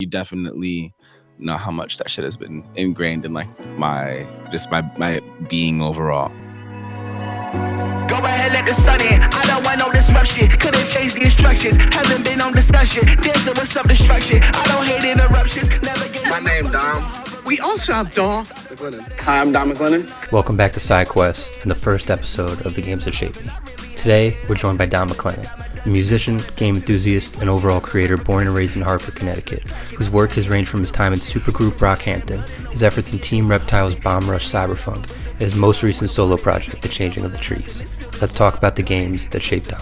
definitely know how much that shit has been ingrained in like my being overall. Go ahead, let the sun in. I don't want no disruption. Couldn't change the instructions. Haven't been on discussion. Dancing with some destruction. I don't hate interruptions. Never get my name Dom. We also have Dom McLennon. Hi, I'm Dom McLennon. Welcome back to Side Quest and the first episode of The Games That Shaped Me. Today, we're joined by Dom McLennon, a musician, game enthusiast, and overall creator born and raised in Hartford, Connecticut, whose work has ranged from his time in supergroup BROCKHAMPTON, his efforts in Team Reptile's bomb Rush Cyberfunk, and his most recent solo project, The Changing of the Trees. Let's talk about the games that shaped Dom.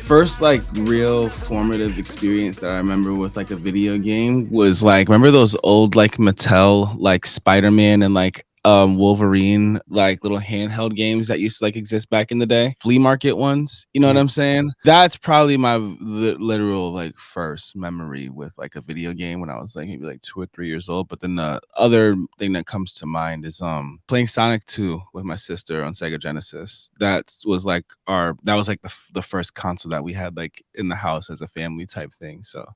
First like real formative experience that I remember with like a video game was like, remember those old like Mattel like Spider-Man and like Wolverine like little handheld games that used to like exist back in the day, flea market ones, you know what I'm saying? That's probably my literal like first memory with like a video game when I was like maybe like 2 or 3 years old. But then the other thing that comes to mind is playing Sonic 2 with my sister on Sega Genesis. That was like the first console that we had like in the house as a family type thing. So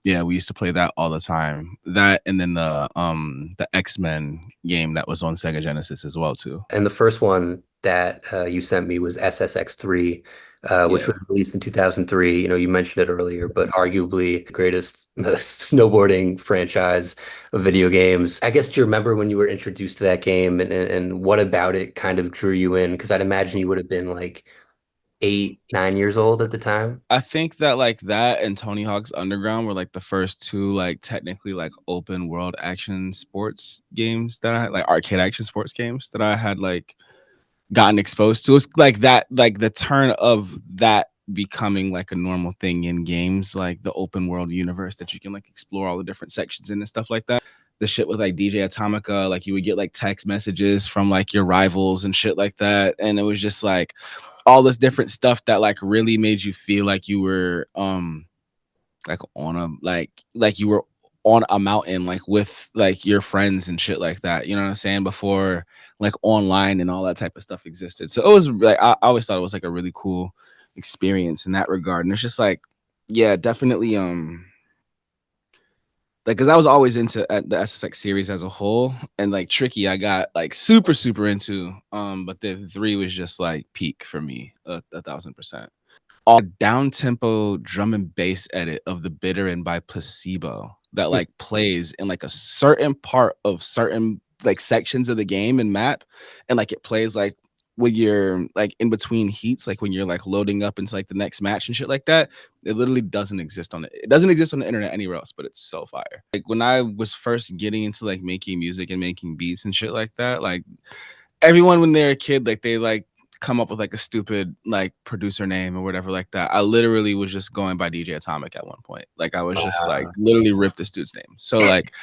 yeah, we used to play that all the time. That and then the X-Men game that was on Sega Genesis as well too. And the first one that you sent me was SSX 3, which was released in 2003. You know, you mentioned it earlier, but arguably the greatest snowboarding franchise of video games. I guess, do you remember when you were introduced to that game and what about it kind of drew you in? Because I'd imagine you would have been like 8, 9 years old at the time. I think that like that and Tony Hawk's Underground were like the first two like technically like open world action sports games that I had, like arcade action sports games that I had like gotten exposed to. It's like that, like the turn of that becoming like a normal thing in games, like the open world universe that you can like explore all the different sections in and stuff like that. The shit with like DJ Atomica, like you would get like text messages from like your rivals and shit like that, and it was just like all this different stuff that like really made you feel like you were like on a like you were on a mountain like with like your friends and shit like that, you know what I'm saying, before like online and all that type of stuff existed. So it was like I always thought it was like a really cool experience in that regard. And it's just like, yeah, definitely like, because I was always into the SSX series as a whole, and like Tricky I got like super into, but the 3 was just like peak for me, 1000%. All down tempo drum and bass edit of The Bitter and by Placebo that like plays in like a certain part of certain like sections of the game and map, and like it plays like when you're like in between heats, like when you're like loading up into like the next match and shit like that. It literally doesn't exist on it. It doesn't exist on the internet anywhere else, but it's so fire. Like when I was first getting into like making music and making beats and shit like that, like everyone when they're a kid, like they like come up with like a stupid like producer name or whatever like that. I literally was just going by DJ Atomic at one point. Like I was just like literally ripped this dude's name. So like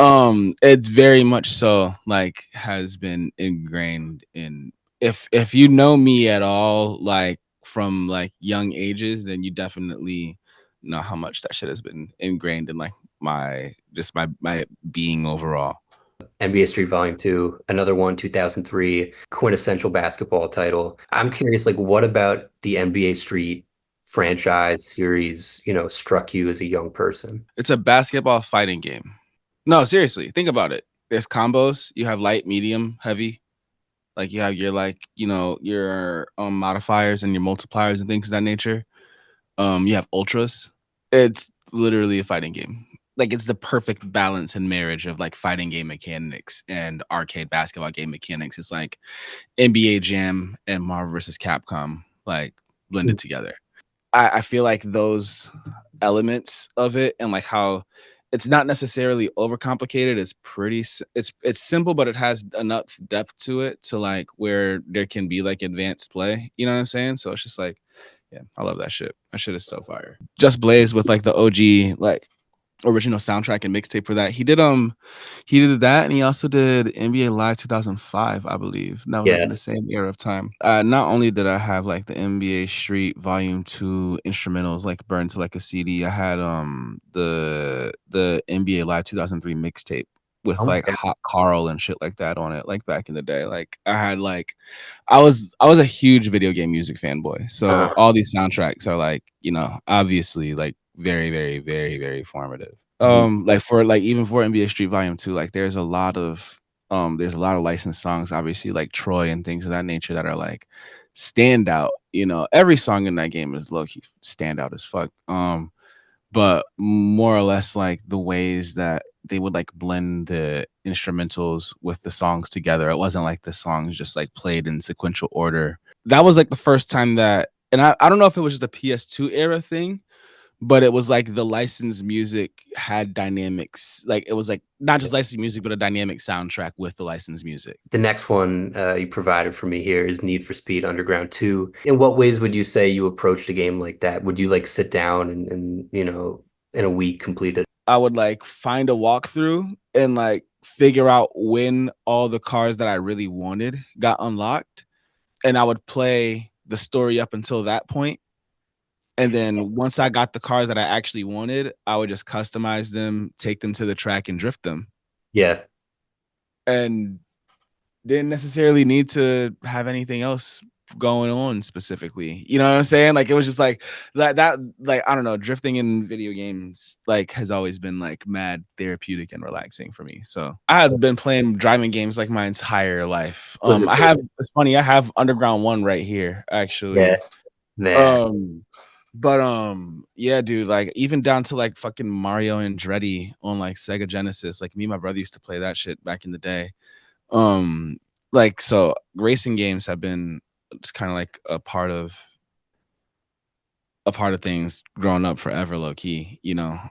it's very much so like has been ingrained in, if you know me at all, like from like young ages, then you definitely know how much that shit has been ingrained in like my being overall. NBA Street Volume 2, another one, 2003, quintessential basketball title. I'm curious, like, what about the NBA Street franchise series, you know, struck you as a young person? It's a basketball fighting game. No, seriously, think about it. There's combos. You have light, medium, heavy. Like you have your like, you know, your modifiers and your multipliers and things of that nature. You have ultras. It's literally a fighting game. Like it's the perfect balance and marriage of like fighting game mechanics and arcade basketball game mechanics. It's like NBA Jam and Marvel vs. Capcom like blended together. I feel like those elements of it and like how it's not necessarily overcomplicated. It's pretty, it's simple, but it has enough depth to it to like where there can be like advanced play. You know what I'm saying? So it's just like, yeah, I love that shit. That shit is so fire. Just Blaze with like the OG like original soundtrack and mixtape for that. He did that, and he also did NBA Live 2005, I believe. That was like in the same era of time. Not only did I have like the NBA Street Volume 2 instrumentals like burned to like a CD, I had the NBA Live 2003 mixtape with Oh my like God. Hot Carl and shit like that on it, like back in the day. Like I was a huge video game music fanboy. So Uh, all these soundtracks are like, obviously like very, very, very, very formative. mhm. Like for like even for NBA Street Volume 2, like there's a lot of licensed songs, obviously, like Troy and things of that nature that are like standout. Every song in that game is low key standout as fuck. But more or less like the ways that they would like blend the instrumentals with the songs together. It wasn't like the songs just like played in sequential order. That was like the first time that, and I don't know if it was just a PS2 era thing, but it was like the licensed music had dynamics. Like it was like not just licensed music, but a dynamic soundtrack with the licensed music. The next one you provided for me here is Need for Speed Underground 2. In what ways would you say you approached a game like that? Would you like sit down and in a week complete it? I would like find a walkthrough and like figure out when all the cars that I really wanted got unlocked. And I would play the story up until that point. And then once I got the cars that I actually wanted, I would just customize them, take them to the track and drift them. Yeah. And didn't necessarily need to have anything else going on specifically. You know what I'm saying? Like it was just like that like I don't know, drifting in video games like has always been like mad therapeutic and relaxing for me. So I had been playing driving games like my entire life. Was it It's funny, I have Underground 1 right here Yeah, actually. man. But yeah, dude, like even down to like fucking Mario and Andretti on like Sega Genesis. Like me and my brother used to play that shit back in the day. Like so racing games have been just kind of like a part of things growing up forever, low key,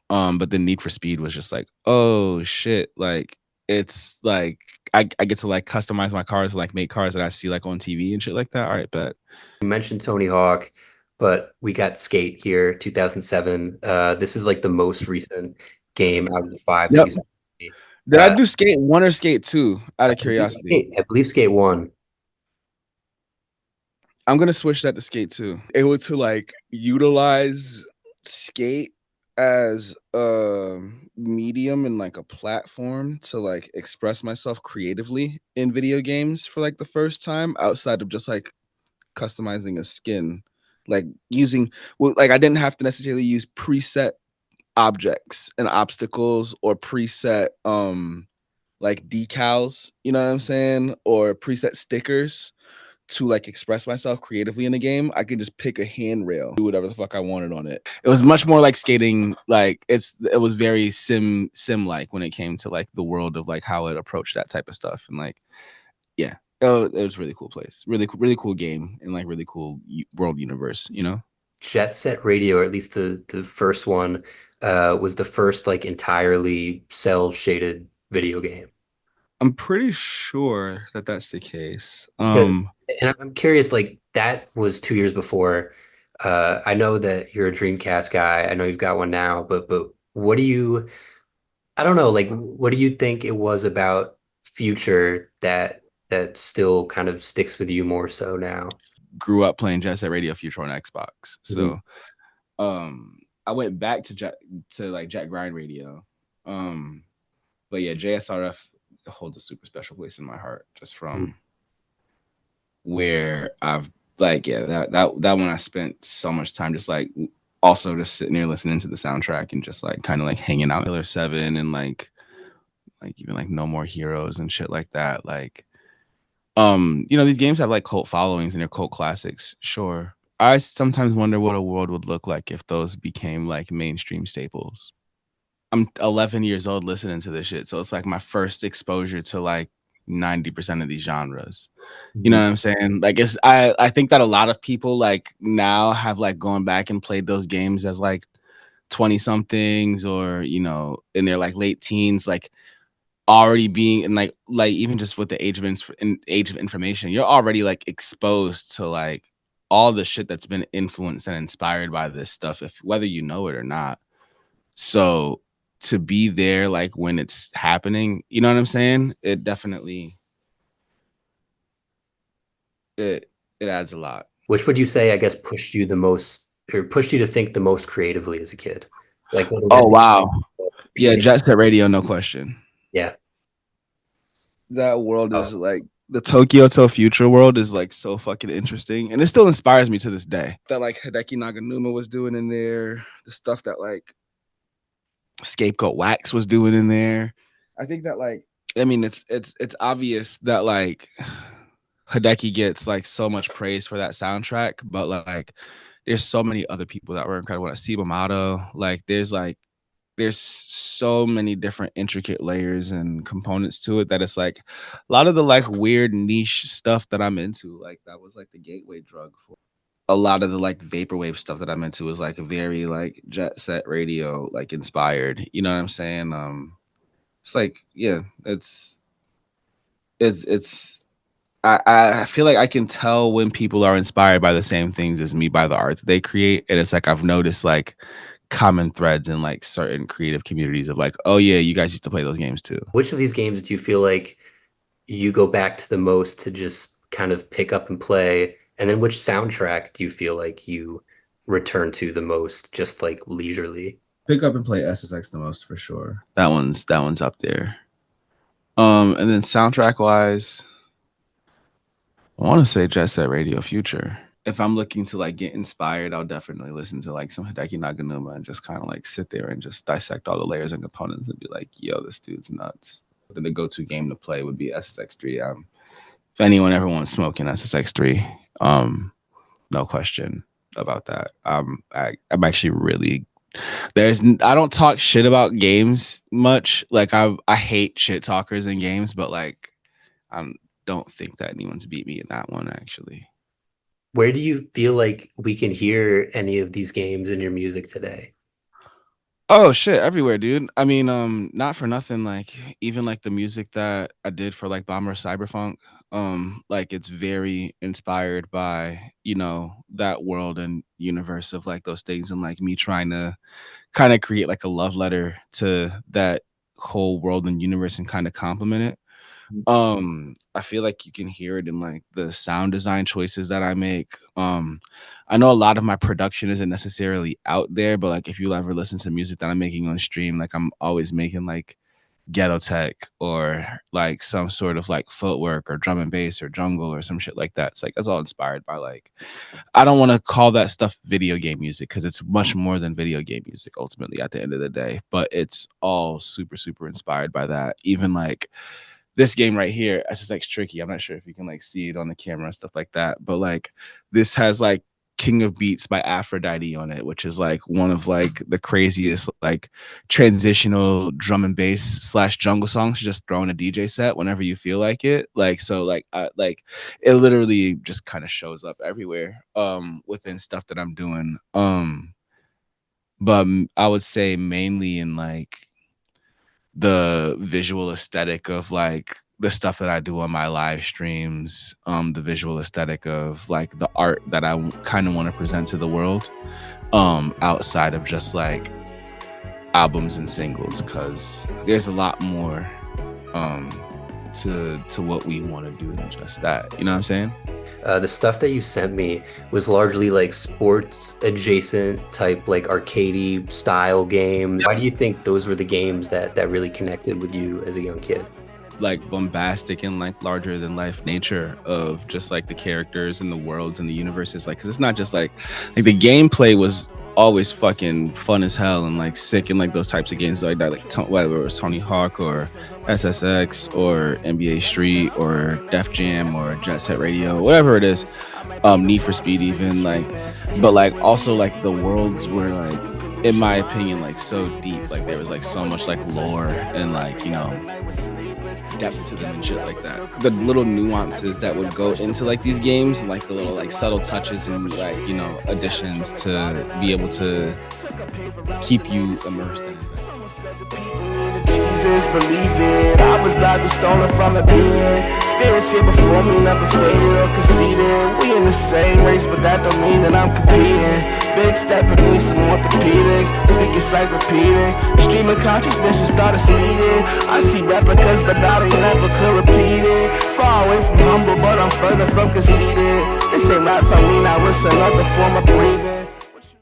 but the Need for Speed was just like, oh shit, like it's like I get to like customize my cars, like make cars that I see like on TV and shit like that. All right, bet. You mentioned Tony Hawk, but we got Skate here, 2007. This is like the most recent game out of the five that Yep. you sent me. Did I Uh, do Skate 1 or Skate 2 out of curiosity? I believe Skate 1. I'm gonna switch that to Skate 2. Able to like utilize Skate as a medium and like a platform to like express myself creatively in video games for like the first time outside of just like customizing a skin. Like like I didn't have to necessarily use preset objects and obstacles or preset like decals, you know what I'm saying? Or preset stickers to like express myself creatively in the game. I could just pick a handrail, do whatever the fuck I wanted on it. It was much more like skating, like it was very sim like when it came to like the world of like how it approached that type of stuff. And like, yeah. Oh, it was a really cool place. Really cool game and like really cool world universe. Jet Set Radio, or at least the first one, was the first like entirely cell shaded video game. I'm pretty sure that that's the case. Because, and I'm curious, like that was 2 years before. I know that you're a Dreamcast guy. I know you've got one now, but what do you? I don't know. Like, what do you think it was about Future that still kind of sticks with you more so now? Grew up playing Jet Set Radio Future on Xbox. Mhm. So I went back to like Jet Grind Radio. But yeah, JSRF holds a super special place in my heart just from where I've like that one I spent so much time just like also just sitting there listening to the soundtrack and just like kind of like hanging out Killer 7 and like even like No More Heroes and shit like that. Like these games have like cult followings and they're cult classics. Sure. I sometimes wonder what a world would look like if those became like mainstream staples. I'm 11 years old listening to this shit. So it's like my first exposure to like 90% of these genres. You know what I'm saying? Like I think that a lot of people like now have like gone back and played those games as like 20 somethings or in their like late teens, like already being in like even just with the age of information, you're already like exposed to like all the shit that's been influenced and inspired by this stuff, if whether you know it or not. So to be there like when it's happening, you know what I'm saying? It definitely it adds a lot. Which would you say, I guess, pushed you the most, or pushed you to think the most creatively as a kid? Like, what Oh was wow. Yeah, PC? Jet Set Radio, no question. Yeah. That world Oh, is like the Tokyo to Future world is like so fucking interesting, and it still inspires me to this day. That like Hideki Naganuma was doing in there, the stuff that like Scapegoat Wax was doing in there. I think that like I mean it's obvious that like Hideki gets like so much praise for that soundtrack, but like there's so many other people that were incredible. Like Siba like there's so many different intricate layers and components to it that it's like a lot of the like weird niche stuff that I'm into. Like that was like the gateway drug for a lot of the like vaporwave stuff that I'm into is like very like jet set radio like inspired. You know what I'm saying? It's like yeah, it's I feel like I can tell when people are inspired by the same things as me by the art that they create. And it's like I've noticed like common threads in like certain creative communities of like, oh yeah, you guys used to play those games too. which of these games do you feel like you go back to the most to just kind of pick up and play? And then which soundtrack do you feel like you return to the most, just like leisurely? Pick up and play SSX the most for sure. That one's up there. And then soundtrack wise, I want to say Jet Set Radio Future. If I'm looking to like get inspired, I'll definitely listen to like some Hideki Naganuma and just kind of like sit there and just dissect all the layers and components and be like, yo, this dude's nuts. Then the go-to game to play would be SSX3. If anyone ever wants smoking SSX3, no question about that. I'm actually really I don't talk shit about games much. Like I hate shit talkers in games, but like I don't think that anyone's beat me in that one actually. Where do you feel like we can hear any of these games in your music today? Oh shit, everywhere, dude. I mean, not for nothing, like even like the music that I did for like Rush Cyberfunk, like it's very inspired by, you know, that world and universe of like those things and like me trying to kind of create like a love letter to that whole world and universe and kind of complement it. I feel like you can hear it in like the sound design choices that I make. I know a lot of my production isn't necessarily out there, but like if you ever listen to music that I'm making on stream, like I'm always making like ghetto tech or like some sort of like footwork or drum and bass or jungle or some shit like that. It's like that's all inspired by like I don't want to call that stuff video game music because it's much more than video game music ultimately at the end of the day, but it's all super super inspired by that. Even like this game right here, SSX Tricky. I'm not sure if you can like see it on the camera and stuff like that, but like this has like King of Beats by Aphrodite on it, which is like one of like the craziest like transitional drum and bass slash jungle songs to just throw in a DJ set whenever you feel like it. Like so like it literally just kind of shows up everywhere within stuff that I'm doing. But I would say mainly in like the visual aesthetic of like the stuff that I do on my live streams, the visual aesthetic of like the art that I kind of want to present to the world, outside of just like albums and singles, because there's a lot more to what we want to do than just that. You know what I'm saying? The stuff that you sent me was largely like sports adjacent type, like arcadey style games. Why do you think those were the games that really connected with you as a young kid? Like bombastic and like larger than life nature of just like the characters and the worlds and the universes, like because it's not just like the gameplay was always fucking fun as hell and like sick and like those types of games like that, like whether it was Tony Hawk or SSX or NBA Street or Def Jam or Jet Set Radio, whatever it is, Need for Speed even, like, but like also like the worlds were like, in my opinion, like so deep, like there was like so much like lore and like, you know, depth to them and shit like that. The little nuances that would go into like these games, like the little like subtle touches and like, you know, additions to be able to keep you immersed in it. Jesus, believe it. I was liable stolen from a being. Spirits here before me never faded or conceded. We in the same race, but that don't mean that I'm competing. Big step and need some orthopedics. Speak encyclopedic. Stream of consciousness just started speeding. I see replicas, but now they never could repeat it. Far away from humble, but I'm further from conceited. This ain't rap for me, now it's another form of breathing.